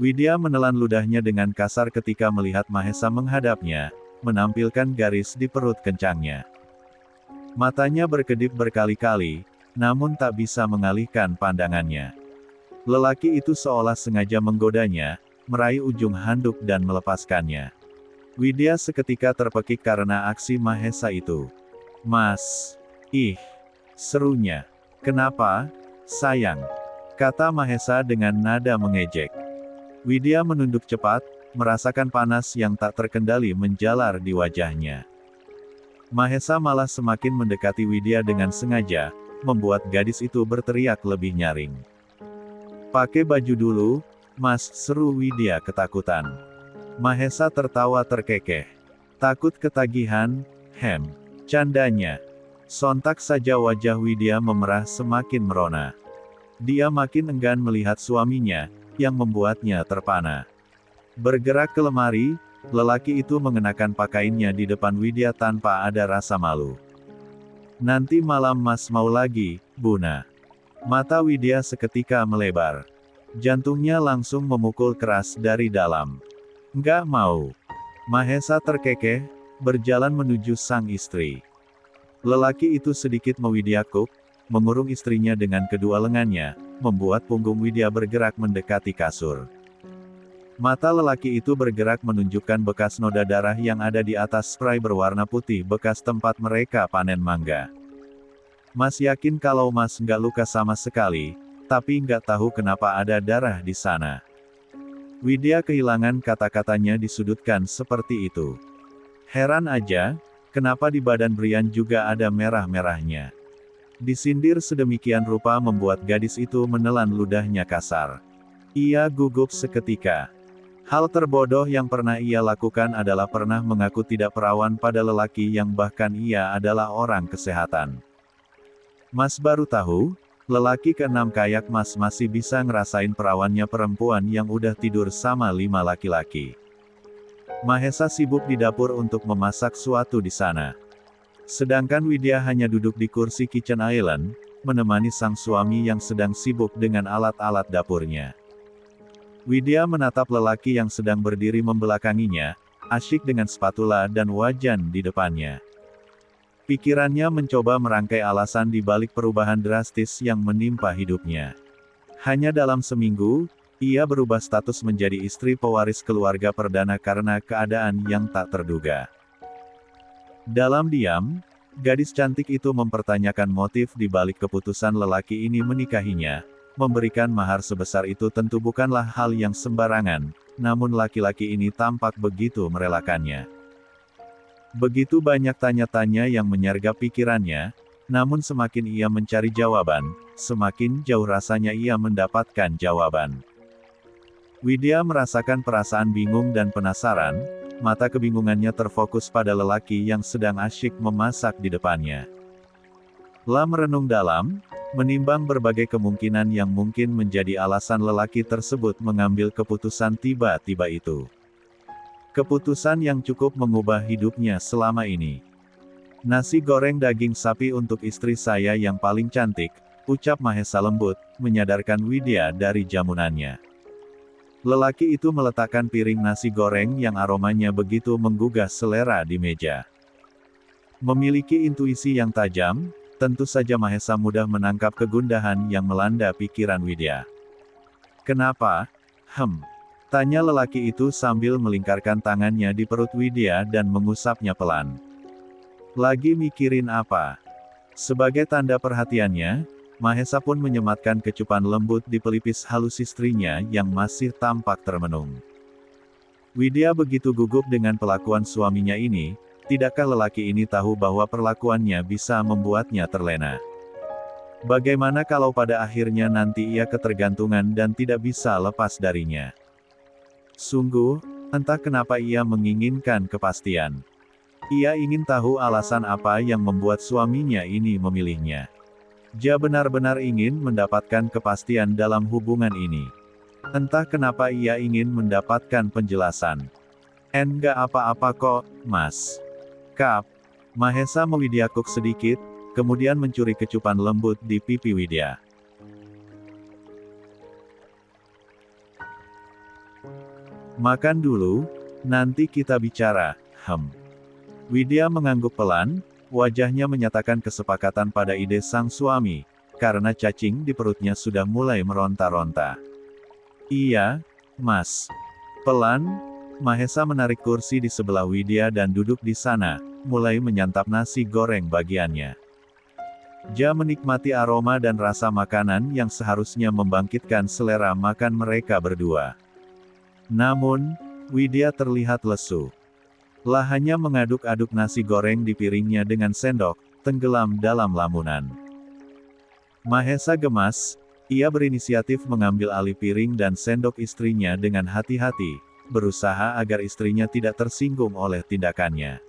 Widya menelan ludahnya dengan kasar ketika melihat Mahesa menghadapnya, menampilkan garis di perut kencangnya. Matanya berkedip berkali-kali, namun tak bisa mengalihkan pandangannya. Lelaki itu seolah sengaja menggodanya, meraih ujung handuk dan melepaskannya. Widya seketika terpekik karena aksi Mahesa itu. "Mas, ih," serunya. "Kenapa, sayang?" kata Mahesa dengan nada mengejek. Widya menunduk cepat, merasakan panas yang tak terkendali menjalar di wajahnya. Mahesa malah semakin mendekati Widya dengan sengaja, membuat gadis itu berteriak lebih nyaring. "Pakai baju dulu, Mas," seru Widya ketakutan. Mahesa tertawa terkekeh. "Takut ketagihan, candanya." Sontak saja wajah Widya memerah semakin merona. Dia makin enggan melihat suaminya, yang membuatnya terpana. Bergerak ke lemari, lelaki itu mengenakan pakaiannya di depan Widya tanpa ada rasa malu. "Nanti malam Mas mau lagi, Buna." Mata Widya seketika melebar. Jantungnya langsung memukul keras dari dalam. "Nggak mau." Mahesa terkekeh, berjalan menuju sang istri. Lelaki itu sedikit mewidyakuk, mengurung istrinya dengan kedua lengannya, membuat punggung Widya bergerak mendekati kasur. Mata lelaki itu bergerak menunjukkan bekas noda darah yang ada di atas spray berwarna putih bekas tempat mereka panen mangga. "Mas yakin kalau Mas nggak luka sama sekali, tapi nggak tahu kenapa ada darah di sana." Widya kehilangan kata-katanya disudutkan seperti itu. Heran aja, kenapa di badan Brian juga ada merah-merahnya. Disindir sedemikian rupa membuat gadis itu menelan ludahnya kasar. Ia gugup seketika. Hal terbodoh yang pernah ia lakukan adalah pernah mengaku tidak perawan pada lelaki yang bahkan ia adalah orang kesehatan. Mas baru tahu, lelaki keenam kayak Mas masih bisa ngerasain perawannya perempuan yang udah tidur sama 5 laki-laki. Mahesa sibuk di dapur untuk memasak suatu di sana. Sedangkan Widya hanya duduk di kursi kitchen island, menemani sang suami yang sedang sibuk dengan alat-alat dapurnya. Widya menatap lelaki yang sedang berdiri membelakanginya, asyik dengan spatula dan wajan di depannya. Pikirannya mencoba merangkai alasan di balik perubahan drastis yang menimpa hidupnya. Hanya dalam seminggu, ia berubah status menjadi istri pewaris keluarga perdana karena keadaan yang tak terduga. Dalam diam, gadis cantik itu mempertanyakan motif di balik keputusan lelaki ini menikahinya. Memberikan mahar sebesar itu tentu bukanlah hal yang sembarangan, namun laki-laki ini tampak begitu merelakannya. Begitu banyak tanya-tanya yang menyergap pikirannya, namun semakin ia mencari jawaban, semakin jauh rasanya ia mendapatkan jawaban. Widya merasakan perasaan bingung dan penasaran. Mata kebingungannya terfokus pada lelaki yang sedang asyik memasak di depannya. Lah merenung dalam, menimbang berbagai kemungkinan yang mungkin menjadi alasan lelaki tersebut mengambil keputusan tiba-tiba itu. Keputusan yang cukup mengubah hidupnya selama ini. "Nasi goreng daging sapi untuk istri saya yang paling cantik," ucap Mahesa lembut, menyadarkan Widya dari jamunannya. Lelaki itu meletakkan piring nasi goreng yang aromanya begitu menggugah selera di meja. Memiliki intuisi yang tajam, tentu saja Mahesa mudah menangkap kegundahan yang melanda pikiran Widya. "Kenapa?" tanya lelaki itu sambil melingkarkan tangannya di perut Widya dan mengusapnya pelan. "Lagi mikirin apa?" Sebagai tanda perhatiannya, Mahesa pun menyematkan kecupan lembut di pelipis halus istrinya yang masih tampak termenung. Widya begitu gugup dengan perlakuan suaminya ini, tidakkah lelaki ini tahu bahwa perlakuannya bisa membuatnya terlena? Bagaimana kalau pada akhirnya nanti ia ketergantungan dan tidak bisa lepas darinya? Sungguh, entah kenapa ia menginginkan kepastian. Ia ingin tahu alasan apa yang membuat suaminya ini memilihnya. Dia benar-benar ingin mendapatkan kepastian dalam hubungan ini. Entah kenapa ia ingin mendapatkan penjelasan. "Enggak apa-apa kok, Mas." "Kap." Mahesa mewidyakuk sedikit, kemudian mencuri kecupan lembut di pipi Widya. Makan dulu, nanti kita bicara, Widya mengangguk pelan, wajahnya menyatakan kesepakatan pada ide sang suami, karena cacing di perutnya sudah mulai meronta-ronta. Iya, Mas. Pelan, Mahesa menarik kursi di sebelah Widya dan duduk di sana, mulai menyantap nasi goreng bagiannya. Dia menikmati aroma dan rasa makanan yang seharusnya membangkitkan selera makan mereka berdua. Namun, Widya terlihat lesu. Hanya mengaduk-aduk nasi goreng di piringnya dengan sendok, tenggelam dalam lamunan. Mahesa gemas, ia berinisiatif mengambil alih piring dan sendok istrinya dengan hati-hati, berusaha agar istrinya tidak tersinggung oleh tindakannya.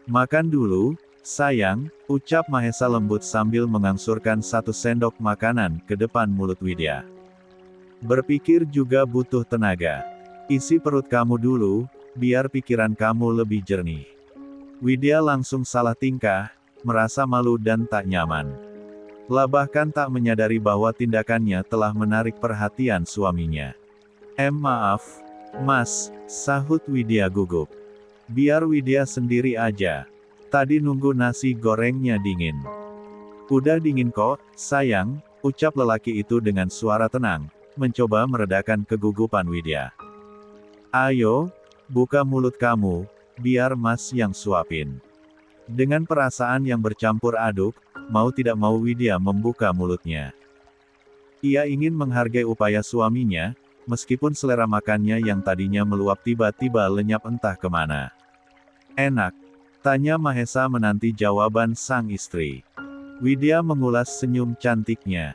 Makan dulu, sayang, ucap Mahesa lembut sambil mengangsurkan satu sendok makanan ke depan mulut Widya. Berpikir juga butuh tenaga. Isi perut kamu dulu, biar pikiran kamu lebih jernih. Widya langsung salah tingkah, merasa malu dan tak nyaman. Bahkan tak menyadari bahwa tindakannya telah menarik perhatian suaminya. Maaf, Mas, sahut Widya gugup. Biar Widya sendiri aja. Tadi nunggu nasi gorengnya dingin. Udah dingin kok, sayang, ucap lelaki itu dengan suara tenang, mencoba meredakan kegugupan Widya. Ayo, buka mulut kamu, biar Mas yang suapin. Dengan perasaan yang bercampur aduk, mau tidak mau Widya membuka mulutnya. Ia ingin menghargai upaya suaminya, meskipun selera makannya yang tadinya meluap tiba-tiba lenyap entah kemana. Enak? Tanya Mahesa menanti jawaban sang istri. Widya mengulas senyum cantiknya.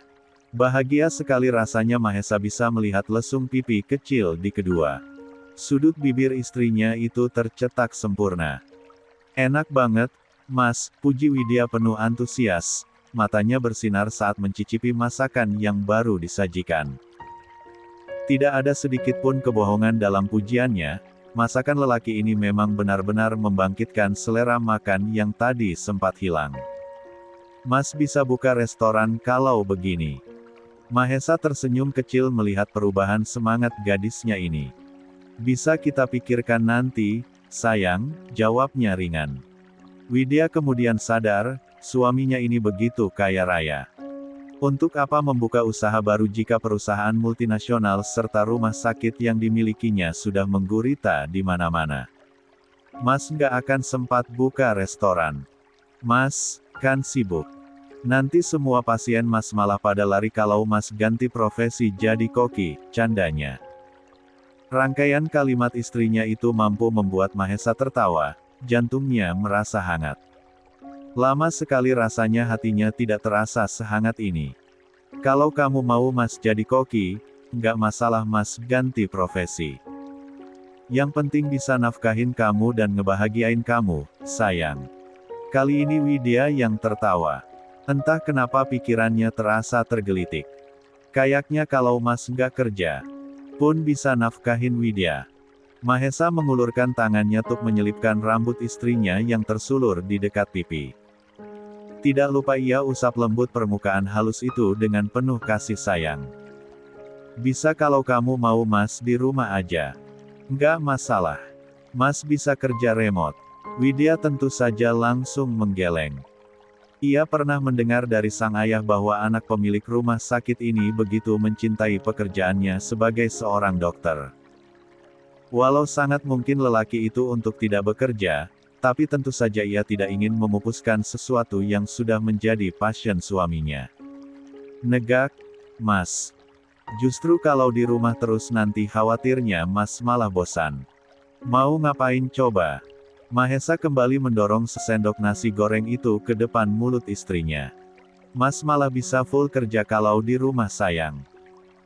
Bahagia sekali rasanya Mahesa bisa melihat lesung pipi kecil di kedua sudut bibir istrinya itu tercetak sempurna. Enak banget, Mas, puji Widya penuh antusias, matanya bersinar saat mencicipi masakan yang baru disajikan. Tidak ada sedikit pun kebohongan dalam pujiannya, masakan lelaki ini memang benar-benar membangkitkan selera makan yang tadi sempat hilang. Mas bisa buka restoran kalau begini. Mahesa tersenyum kecil melihat perubahan semangat gadisnya ini. Bisa kita pikirkan nanti, sayang, jawabnya ringan. Widya kemudian sadar, suaminya ini begitu kaya raya. Untuk apa membuka usaha baru jika perusahaan multinasional serta rumah sakit yang dimilikinya sudah menggurita di mana-mana? Mas nggak akan sempat buka restoran. Mas, kan sibuk. Nanti semua pasien Mas malah pada lari kalau Mas ganti profesi jadi koki, candanya. Rangkaian kalimat istrinya itu mampu membuat Mahesa tertawa, jantungnya merasa hangat. Lama sekali rasanya hatinya tidak terasa sehangat ini. Kalau kamu mau Mas jadi koki, nggak masalah Mas ganti profesi. Yang penting bisa nafkahin kamu dan ngebahagiain kamu, sayang. Kali ini Widya yang tertawa. Entah kenapa pikirannya terasa tergelitik. Kayaknya kalau Mas nggak kerja pun bisa nafkahin Widya. Mahesa mengulurkan tangannya untuk menyelipkan rambut istrinya yang tersulur di dekat pipi. Tidak lupa ia usap lembut permukaan halus itu dengan penuh kasih sayang. Bisa kalau kamu mau Mas di rumah aja. Nggak masalah. Mas bisa kerja remote. Widya tentu saja langsung menggeleng. Ia pernah mendengar dari sang ayah bahwa anak pemilik rumah sakit ini begitu mencintai pekerjaannya sebagai seorang dokter. Walau sangat mungkin lelaki itu untuk tidak bekerja, tapi tentu saja ia tidak ingin memupuskan sesuatu yang sudah menjadi passion suaminya. Negak, Mas. Justru kalau di rumah terus nanti khawatirnya Mas malah bosan. Mau ngapain coba? Mahesa kembali mendorong sesendok nasi goreng itu ke depan mulut istrinya. Mas malah bisa full kerja kalau di rumah sayang.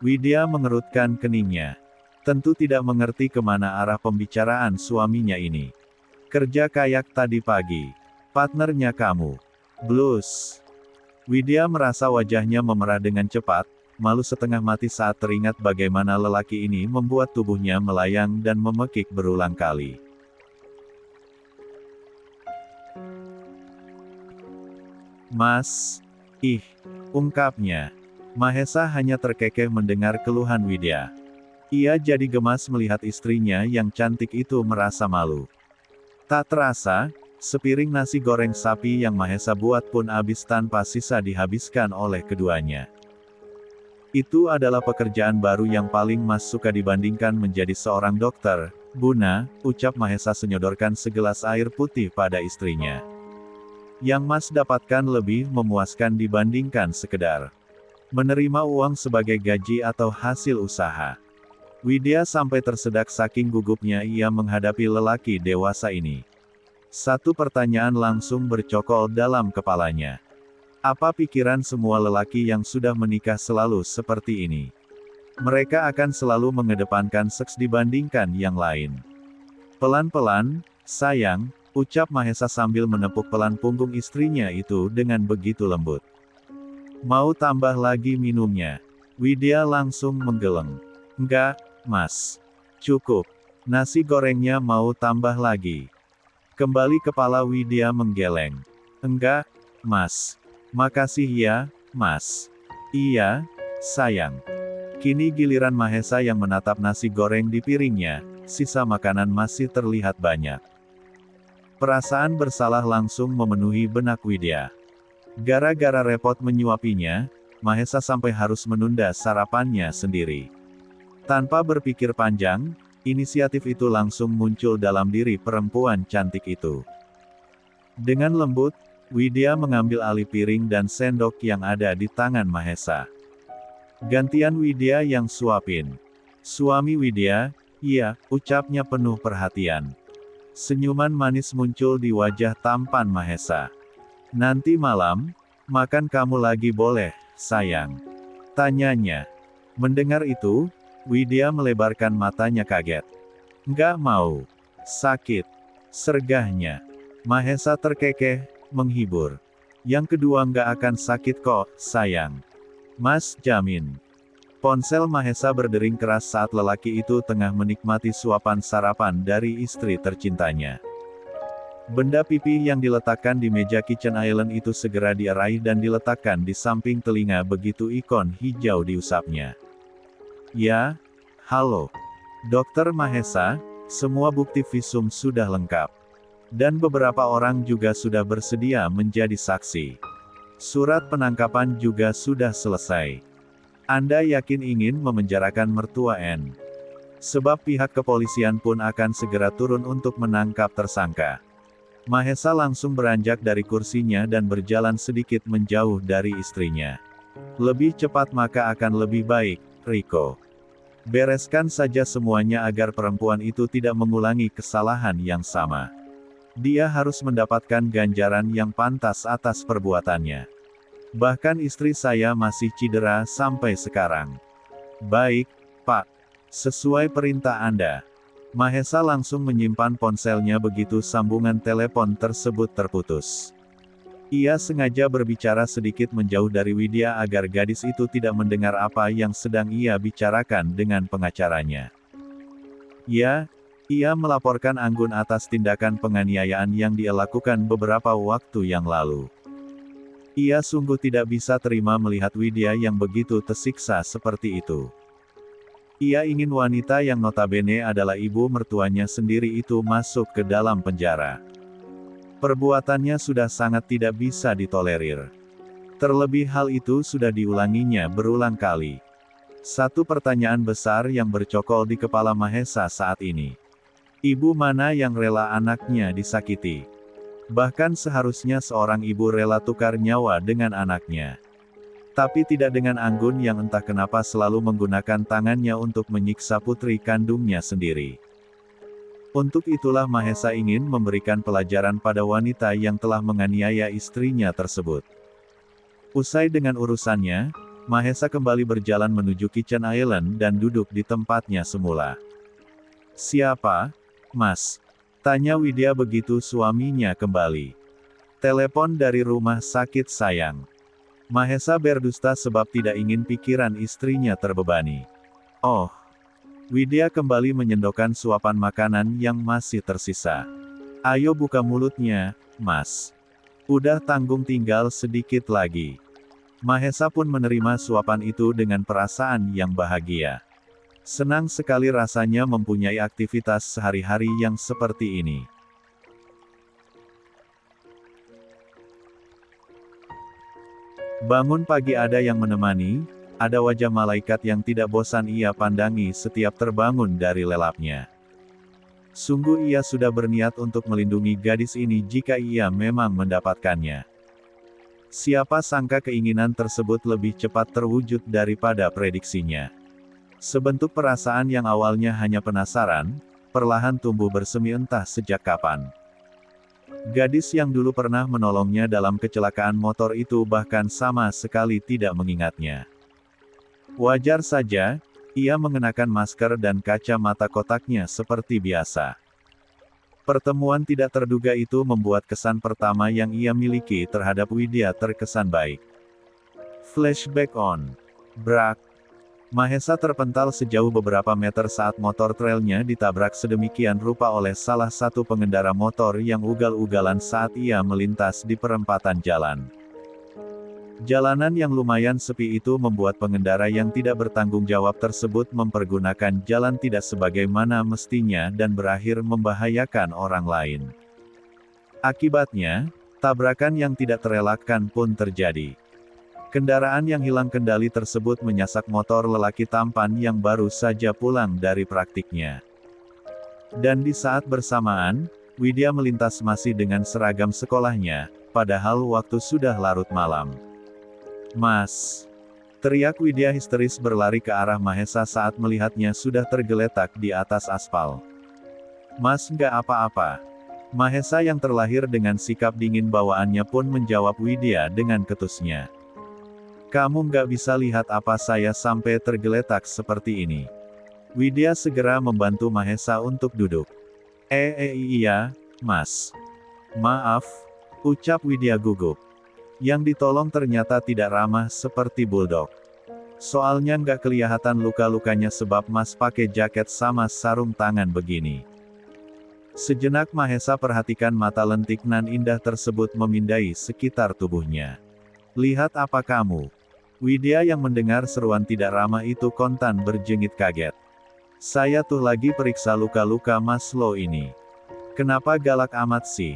Widya mengerutkan keningnya. Tentu tidak mengerti kemana arah pembicaraan suaminya ini. Kerja kayak tadi pagi. Partnernya kamu. Blues. Widya merasa wajahnya memerah dengan cepat, malu setengah mati saat teringat bagaimana lelaki ini membuat tubuhnya melayang dan memekik berulang kali. Mas, ungkapnya. Mahesa hanya terkekeh mendengar keluhan Widya. Ia jadi gemas melihat istrinya yang cantik itu merasa malu. Tak terasa, sepiring nasi goreng sapi yang Mahesa buat pun habis tanpa sisa dihabiskan oleh keduanya. Itu adalah pekerjaan baru yang paling Mas suka dibandingkan menjadi seorang dokter, Buna, ucap Mahesa senyodorkan segelas air putih pada istrinya. Yang Mas dapatkan lebih memuaskan dibandingkan sekedar menerima uang sebagai gaji atau hasil usaha. Widya sampai tersedak saking gugupnya ia menghadapi lelaki dewasa ini. Satu pertanyaan langsung bercokol dalam kepalanya. Apa pikiran semua lelaki yang sudah menikah selalu seperti ini? Mereka akan selalu mengedepankan seks dibandingkan yang lain. Pelan-pelan, sayang, ucap Mahesa sambil menepuk pelan punggung istrinya itu dengan begitu lembut. Mau tambah lagi minumnya? Widya langsung menggeleng. Enggak, Mas. Cukup. Nasi gorengnya mau tambah lagi. Kembali kepala Widya menggeleng. Enggak, Mas. Makasih ya, Mas. Iya, sayang. Kini giliran Mahesa yang menatap nasi goreng di piringnya, sisa makanan masih terlihat banyak. Perasaan bersalah langsung memenuhi benak Widya. Gara-gara repot menyuapinya, Mahesa sampai harus menunda sarapannya sendiri. Tanpa berpikir panjang, inisiatif itu langsung muncul dalam diri perempuan cantik itu. Dengan lembut, Widya mengambil alih piring dan sendok yang ada di tangan Mahesa. Gantian Widya yang suapin. Suami Widya, iya, ucapnya penuh perhatian. Senyuman manis muncul di wajah tampan Mahesa. Nanti malam, makan kamu lagi boleh, sayang? Tanyanya. Mendengar itu, Widya melebarkan matanya kaget. Nggak mau. Sakit. Sergahnya. Mahesa terkekeh, menghibur. Yang kedua nggak akan sakit kok, sayang. Mas jamin. Ponsel Mahesa berdering keras saat lelaki itu tengah menikmati suapan sarapan dari istri tercintanya. Benda pipi yang diletakkan di meja kitchen island itu segera diraih dan diletakkan di samping telinga begitu ikon hijau diusapnya. Ya, halo. Dokter Mahesa, semua bukti visum sudah lengkap. Dan beberapa orang juga sudah bersedia menjadi saksi. Surat penangkapan juga sudah selesai. Anda yakin ingin memenjarakan mertua N? Sebab pihak kepolisian pun akan segera turun untuk menangkap tersangka. Mahesa langsung beranjak dari kursinya dan berjalan sedikit menjauh dari istrinya. Lebih cepat maka akan lebih baik, Riko. Bereskan saja semuanya agar perempuan itu tidak mengulangi kesalahan yang sama. Dia harus mendapatkan ganjaran yang pantas atas perbuatannya. Bahkan istri saya masih cedera sampai sekarang. Baik, Pak. Sesuai perintah Anda. Mahesa langsung menyimpan ponselnya begitu sambungan telepon tersebut terputus. Ia sengaja berbicara sedikit menjauh dari Widya agar gadis itu tidak mendengar apa yang sedang ia bicarakan dengan pengacaranya. Ya, ia melaporkan Anggun atas tindakan penganiayaan yang dia lakukan beberapa waktu yang lalu. Ia sungguh tidak bisa terima melihat Widya yang begitu tersiksa seperti itu. Ia ingin wanita yang notabene adalah ibu mertuanya sendiri itu masuk ke dalam penjara. Perbuatannya sudah sangat tidak bisa ditolerir. Terlebih hal itu sudah diulanginya berulang kali. Satu pertanyaan besar yang bercokol di kepala Mahesa saat ini. Ibu mana yang rela anaknya disakiti? Bahkan seharusnya seorang ibu rela tukar nyawa dengan anaknya. Tapi tidak dengan Anggun yang entah kenapa selalu menggunakan tangannya untuk menyiksa putri kandungnya sendiri. Untuk itulah Mahesa ingin memberikan pelajaran pada wanita yang telah menganiaya istrinya tersebut. Usai dengan urusannya, Mahesa kembali berjalan menuju kitchen island dan duduk di tempatnya semula. Siapa? Mas? Tanya Widya begitu suaminya kembali. Telepon dari rumah sakit sayang. Mahesa berdusta sebab tidak ingin pikiran istrinya terbebani. Oh. Widya kembali menyendokkan suapan makanan yang masih tersisa. Ayo buka mulutnya, Mas. Udah tanggung tinggal sedikit lagi. Mahesa pun menerima suapan itu dengan perasaan yang bahagia. Senang sekali rasanya mempunyai aktivitas sehari-hari yang seperti ini. Bangun pagi ada yang menemani, ada wajah malaikat yang tidak bosan ia pandangi setiap terbangun dari lelapnya. Sungguh ia sudah berniat untuk melindungi gadis ini jika ia memang mendapatkannya. Siapa sangka keinginan tersebut lebih cepat terwujud daripada prediksinya. Sebentuk perasaan yang awalnya hanya penasaran, perlahan tumbuh bersemi entah sejak kapan. Gadis yang dulu pernah menolongnya dalam kecelakaan motor itu bahkan sama sekali tidak mengingatnya. Wajar saja, ia mengenakan masker dan kacamata kotaknya seperti biasa. Pertemuan tidak terduga itu membuat kesan pertama yang ia miliki terhadap Widya terkesan baik. Flashback on. Brak. Mahesa terpental sejauh beberapa meter saat motor trailnya ditabrak sedemikian rupa oleh salah satu pengendara motor yang ugal-ugalan saat ia melintas di perempatan jalan. Jalanan yang lumayan sepi itu membuat pengendara yang tidak bertanggung jawab tersebut mempergunakan jalan tidak sebagaimana mestinya dan berakhir membahayakan orang lain. Akibatnya, tabrakan yang tidak terelakkan pun terjadi. Kendaraan yang hilang kendali tersebut menyasak motor lelaki tampan yang baru saja pulang dari praktiknya. Dan di saat bersamaan, Widya melintas masih dengan seragam sekolahnya, padahal waktu sudah larut malam. "Mas!" teriak Widya histeris berlari ke arah Mahesa saat melihatnya sudah tergeletak di atas aspal. "Mas nggak apa-apa." Mahesa yang terlahir dengan sikap dingin bawaannya pun menjawab Widya dengan ketusnya. "Kamu nggak bisa lihat apa saya sampai tergeletak seperti ini." Widya segera membantu Mahesa untuk duduk. Iya, Mas. Maaf," ucap Widya gugup. Yang ditolong ternyata tidak ramah seperti Bulldog. "Soalnya nggak kelihatan luka-lukanya sebab Mas pakai jaket sama sarung tangan begini." Sejenak Mahesa perhatikan mata lentik nan indah tersebut memindai sekitar tubuhnya. "Lihat apa kamu?" Widya yang mendengar seruan tidak ramah itu kontan berjengit kaget. "Saya tuh lagi periksa luka-luka Mas lo ini. Kenapa galak amat sih?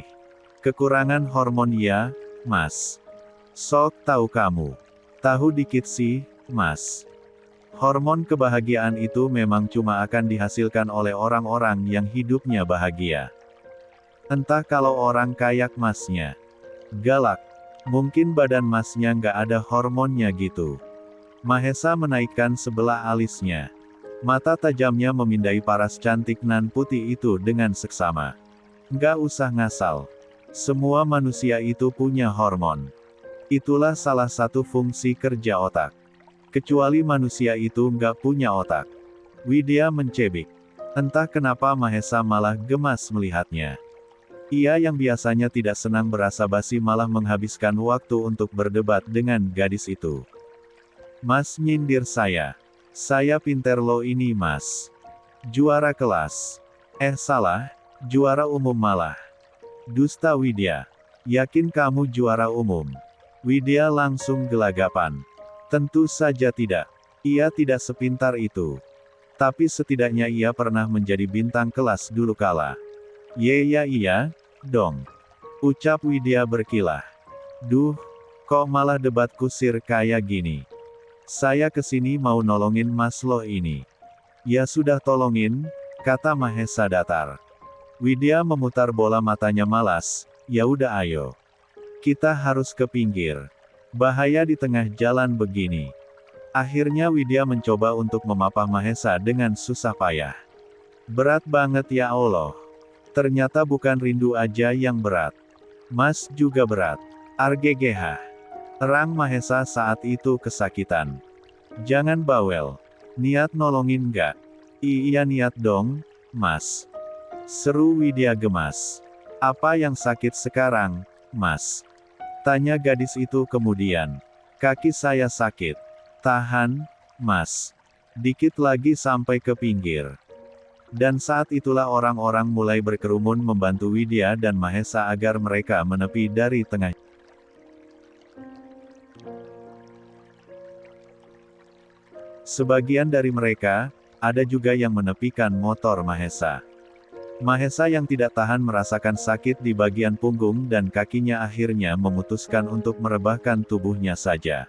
Kekurangan hormon ya, Mas? Sok tahu kamu. Tahu dikit sih, Mas. Hormon kebahagiaan itu memang cuma akan dihasilkan oleh orang-orang yang hidupnya bahagia. Entah kalau orang kayak Masnya. Galak. Mungkin badan Masnya nggak ada hormonnya gitu." Mahesa menaikkan sebelah alisnya. Mata tajamnya memindai paras cantik nan putih itu dengan seksama. "Nggak usah ngasal. Semua manusia itu punya hormon. Itulah salah satu fungsi kerja otak. Kecuali manusia itu nggak punya otak." Widya mencebik. Entah kenapa Mahesa malah gemas melihatnya. Ia yang biasanya tidak senang berasa basi malah menghabiskan waktu untuk berdebat dengan gadis itu. "Mas nyindir saya. Saya pinter lo ini Mas. Juara kelas. Salah, juara umum malah. Dusta Widya. Yakin kamu juara umum?" Widya langsung gelagapan. Tentu saja tidak. Ia tidak sepintar itu. Tapi setidaknya ia pernah menjadi bintang kelas dulu kala. Iya dong," ucap Widya berkilah. "Duh, kok malah debat kusir kayak gini? Saya kesini mau nolongin Mas lo ini." "Ya sudah tolongin," kata Mahesa datar. Widya memutar bola matanya malas. "Ya udah ayo. Kita harus ke pinggir. Bahaya di tengah jalan begini." Akhirnya Widya mencoba untuk memapah Mahesa dengan susah payah. "Berat banget ya Allah. Ternyata bukan rindu aja yang berat. Mas juga berat. Arggh." Erang Mahesa saat itu kesakitan. "Jangan bawel. Niat nolongin nggak?" "Iya niat dong, Mas." Seru Widya gemas. "Apa yang sakit sekarang, Mas?" tanya gadis itu kemudian. "Kaki saya sakit." "Tahan, Mas. Dikit lagi sampai ke pinggir." Dan saat itulah orang-orang mulai berkerumun membantu Widya dan Mahesa agar mereka menepi dari tengah. Sebagian dari mereka, ada juga yang menepikan motor Mahesa. Mahesa yang tidak tahan merasakan sakit di bagian punggung dan kakinya akhirnya memutuskan untuk merebahkan tubuhnya saja.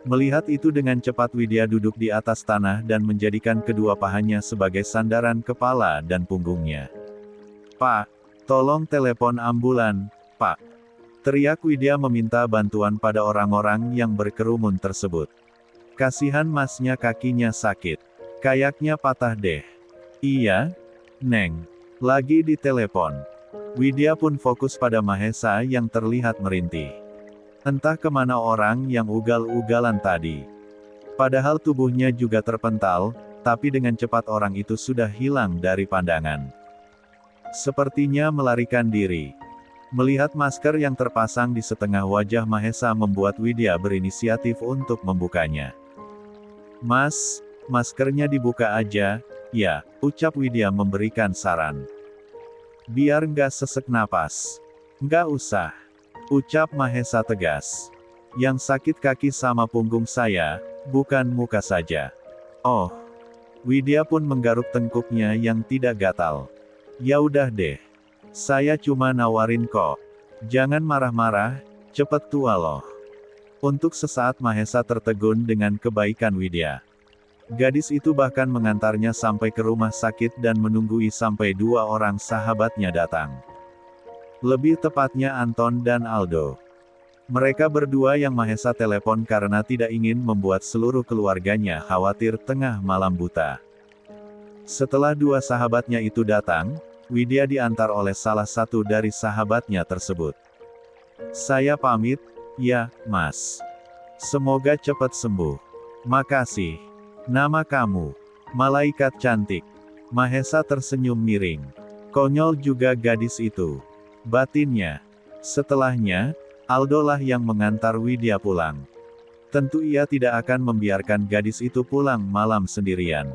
Melihat itu dengan cepat Widya duduk di atas tanah dan menjadikan kedua pahanya sebagai sandaran kepala dan punggungnya. "Pak, tolong telepon ambulan, Pak!" teriak Widya meminta bantuan pada orang-orang yang berkerumun tersebut. Kasihan masnya kakinya sakit. Kayaknya patah deh. "Iya, Neng. Lagi ditelepon." Widya pun fokus pada Mahesa yang terlihat merintih. Entah kemana orang yang ugal-ugalan tadi. Padahal tubuhnya juga terpental, tapi dengan cepat orang itu sudah hilang dari pandangan. Sepertinya melarikan diri. Melihat masker yang terpasang di setengah wajah Mahesa membuat Widya berinisiatif untuk membukanya. "Mas, maskernya dibuka aja, ya," ucap Widya memberikan saran. "Biar nggak sesek napas." "Nggak usah," ucap Mahesa tegas. "Yang sakit kaki sama punggung saya, bukan muka saja." "Oh." Widya pun menggaruk tengkuknya yang tidak gatal. "Ya udah deh. Saya cuma nawarin kok. Jangan marah-marah, cepet tua loh." Untuk sesaat Mahesa tertegun dengan kebaikan Widya. Gadis itu bahkan mengantarnya sampai ke rumah sakit dan menunggui sampai 2 orang sahabatnya datang. Lebih tepatnya Anton dan Aldo. Mereka berdua yang Mahesa telepon karena tidak ingin membuat seluruh keluarganya khawatir tengah malam buta. Setelah 2 sahabatnya itu datang, Widya diantar oleh salah satu dari sahabatnya tersebut. "Saya pamit, ya, Mas. Semoga cepat sembuh." "Makasih. Nama kamu?" "Malaikat cantik." Mahesa tersenyum miring. Konyol juga gadis itu, batinnya. Setelahnya, Aldo lah yang mengantar Widya pulang. Tentu ia tidak akan membiarkan gadis itu pulang malam sendirian.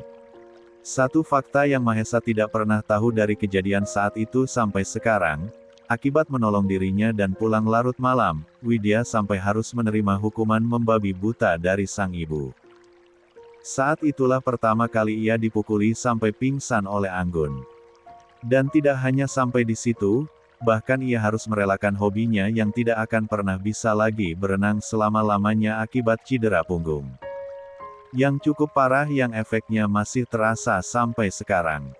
Satu fakta yang Mahesa tidak pernah tahu dari kejadian saat itu sampai sekarang, akibat menolong dirinya dan pulang larut malam, Widya sampai harus menerima hukuman membabi buta dari sang ibu. Saat itulah pertama kali ia dipukuli sampai pingsan oleh Anggun. Dan tidak hanya sampai di situ, bahkan ia harus merelakan hobinya yang tidak akan pernah bisa lagi berenang selama-lamanya akibat cedera punggung. Yang cukup parah yang efeknya masih terasa sampai sekarang.